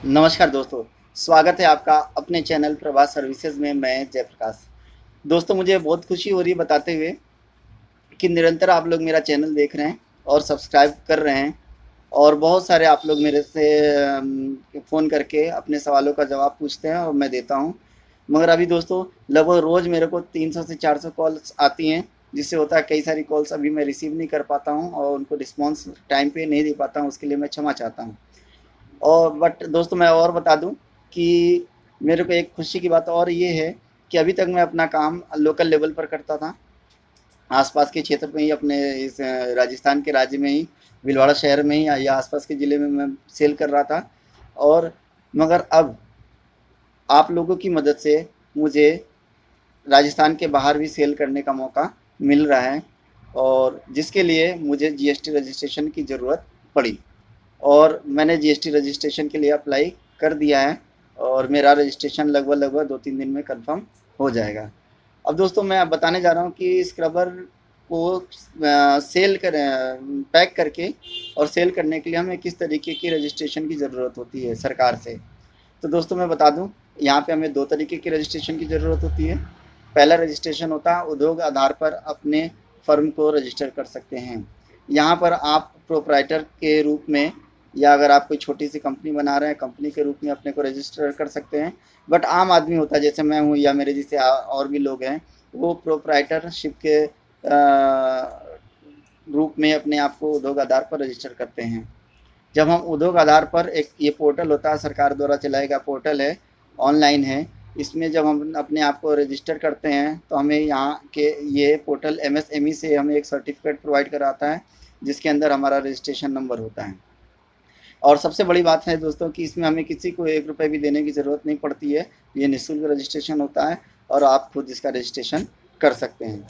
नमस्कार दोस्तों, स्वागत है आपका अपने चैनल प्रभास सर्विसेज में। मैं जयप्रकाश। दोस्तों, मुझे बहुत खुशी हो रही है बताते हुए कि निरंतर आप लोग मेरा चैनल देख रहे हैं और सब्सक्राइब कर रहे हैं, और बहुत सारे आप लोग मेरे से फ़ोन करके अपने सवालों का जवाब पूछते हैं और मैं देता हूं। मगर अभी दोस्तों लगभग रोज़ मेरे को 300 से 400 कॉल्स आती हैं, जिससे होता है कई सारी कॉल्स अभी मैं रिसीव नहीं कर पाता हूं और उनको रिस्पॉन्स टाइम पे नहीं दे पाता हूं। उसके लिए मैं क्षमा चाहता हूं। और बट दोस्तों, मैं और बता दूं कि मेरे को एक खुशी की बात और ये है कि अभी तक मैं अपना काम लोकल लेवल पर करता था, आसपास के क्षेत्र में ही, अपने इस राजस्थान के राज्य में ही, भीलवाड़ा शहर में ही या आसपास के ज़िले में मैं सेल कर रहा था। और मगर अब आप लोगों की मदद से मुझे राजस्थान के बाहर भी सेल करने का मौका मिल रहा है, और जिसके लिए मुझे जीएसटी रजिस्ट्रेशन की ज़रूरत पड़ी। और मैंने जीएसटी रजिस्ट्रेशन के लिए अप्लाई कर दिया है, और मेरा रजिस्ट्रेशन लगभग 2-3 दिन में कंफर्म हो जाएगा। अब दोस्तों, मैं बताने जा रहा हूँ कि स्क्रबर को सेल कर पैक करके और सेल करने के लिए हमें किस तरीके की रजिस्ट्रेशन की ज़रूरत होती है सरकार से। तो दोस्तों मैं बता दूं, यहाँ पे हमें 2 तरीके की रजिस्ट्रेशन की ज़रूरत होती है। पहला रजिस्ट्रेशन होता है उद्योग आधार पर अपने फर्म को रजिस्टर कर सकते हैं। यहाँ पर आप प्रोप्राइटर के रूप में, या अगर आप कोई छोटी सी कंपनी बना रहे हैं, कंपनी के रूप में अपने को रजिस्टर कर सकते हैं। बट आम आदमी होता है, जैसे मैं हूँ या मेरे जैसे और भी लोग हैं, वो प्रोप्राइटरशिप के रूप में अपने आप को उद्योग आधार पर रजिस्टर करते हैं। जब हम उद्योग आधार पर, एक ये पोर्टल होता है, सरकार द्वारा चलाया गया पोर्टल है, ऑनलाइन है। इसमें जब हम अपने आप को रजिस्टर करते हैं तो हमें यहाँ के ये पोर्टल एमएसएमई से हमें एक सर्टिफिकेट प्रोवाइड कराता है, जिसके अंदर हमारा रजिस्ट्रेशन नंबर होता है। और सबसे बड़ी बात है दोस्तों कि इसमें हमें किसी को 1 रुपये भी देने की ज़रूरत नहीं पड़ती है। ये निःशुल्क रजिस्ट्रेशन होता है और आप खुद इसका रजिस्ट्रेशन कर सकते हैं।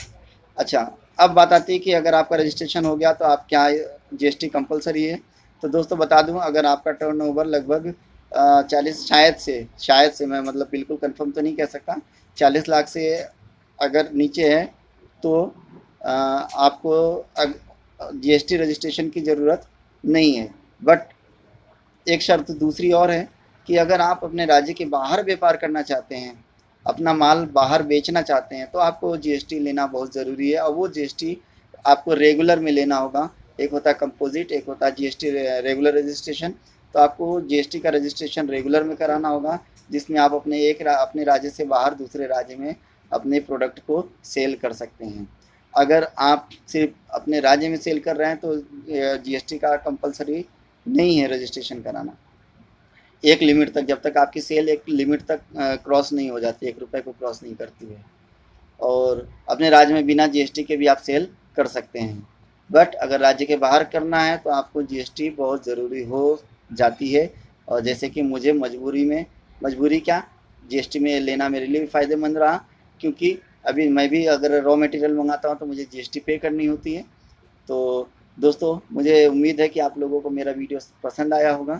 अच्छा, अब बात आती है कि अगर आपका रजिस्ट्रेशन हो गया तो आप क्या जीएसटी कंपलसरी है? तो दोस्तों बता दूं, अगर आपका टर्नओवर लगभग 40, शायद से मैं मतलब बिल्कुल कंफर्म तो नहीं कह सकता, 40 लाख से अगर नीचे है तो आपको जीएसटी रजिस्ट्रेशन की ज़रूरत नहीं है। बट एक शर्त दूसरी और है कि अगर आप अपने राज्य के बाहर व्यापार करना चाहते हैं, अपना माल बाहर बेचना चाहते हैं, तो आपको जीएसटी लेना बहुत ज़रूरी है। और वो जीएसटी आपको रेगुलर में लेना होगा। एक होता है कंपोजिट, एक होता है जीएसटी रेगुलर रजिस्ट्रेशन। तो आपको जीएसटी का रजिस्ट्रेशन रेगुलर में कराना होगा, जिसमें आप अपने राज्य से बाहर दूसरे राज्य में अपने प्रोडक्ट को सेल कर सकते हैं। अगर आप सिर्फ अपने राज्य में सेल कर रहे हैं तो जीएसटी का कंपलसरी नहीं है रजिस्ट्रेशन कराना। एक लिमिट तक, जब तक आपकी सेल एक लिमिट तक क्रॉस नहीं हो जाती, 1 रुपये को क्रॉस नहीं करती है, और अपने राज्य में बिना जीएसटी के भी आप सेल कर सकते हैं। बट अगर राज्य के बाहर करना है तो आपको जीएसटी बहुत ज़रूरी हो जाती है। और जैसे कि मुझे मजबूरी क्या, जीएसटी में लेना मेरे लिए भी फ़ायदेमंद रहा, क्योंकि अभी मैं भी अगर रॉ मटेरियल मंगाता हूँ तो मुझे जीएसटी पे करनी होती है। तो दोस्तों, मुझे उम्मीद है कि आप लोगों को मेरा वीडियो पसंद आया होगा,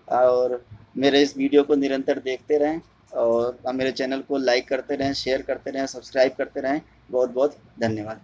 और मेरे इस वीडियो को निरंतर देखते रहें, और मेरे चैनल को लाइक करते रहें, शेयर करते रहें, सब्सक्राइब करते रहें। बहुत बहुत धन्यवाद।